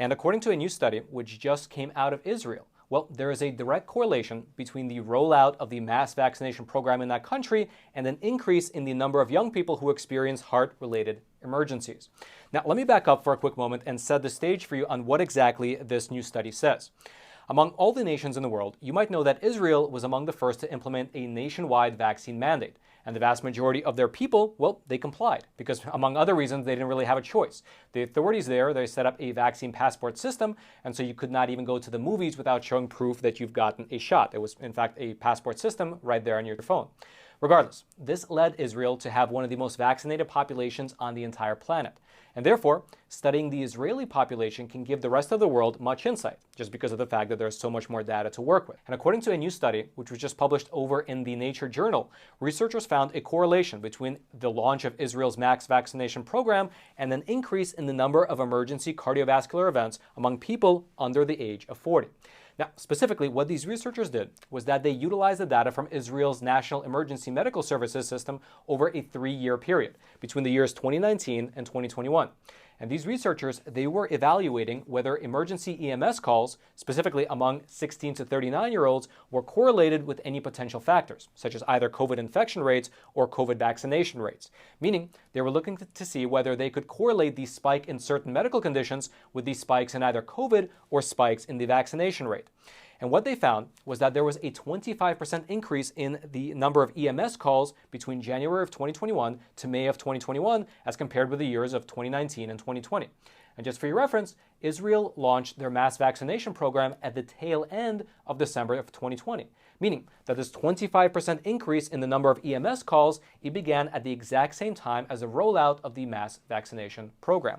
And according to a new study which just came out of Israel, well, there is a direct correlation between the rollout of the mass vaccination program in that country and an increase in the number of young people who experience heart-related emergencies. Now, let me back up for a quick moment and set the stage for you on what exactly this new study says. Among all the nations in the world, you might know that Israel was among the first to implement a nationwide vaccine mandate. And the vast majority of their people, well, they complied because, among other reasons, they didn't really have a choice. The authorities there, they set up a vaccine passport system, and so you could not even go to the movies without showing proof that you've gotten a shot. It was, in fact, a passport system right there on your phone. Regardless, this led Israel to have one of the most vaccinated populations on the entire planet. And therefore, studying the Israeli population can give the rest of the world much insight, just because of the fact that there's so much more data to work with. And according to a new study, which was just published over in the Nature journal, researchers found a correlation between the launch of Israel's mass vaccination program and an increase in the number of emergency cardiovascular events among people under the age of 40. Now, specifically, what these researchers did was that they utilized the data from Israel's National Emergency Medical Services system over a 3-year period between the years 2019 and 2021. And these researchers, they were evaluating whether emergency EMS calls, specifically among 16 to 39-year-olds, were correlated with any potential factors, such as either COVID infection rates or COVID vaccination rates. Meaning, they were looking to see whether they could correlate the spike in certain medical conditions with these spikes in either COVID or spikes in the vaccination rate. And what they found was that there was a 25% increase in the number of EMS calls between January of 2021 to May of 2021 as compared with the years of 2019 and 2020. And just for your reference, Israel launched their mass vaccination program at the tail end of December of 2020, meaning that this 25% increase in the number of EMS calls, it began at the exact same time as the rollout of the mass vaccination program.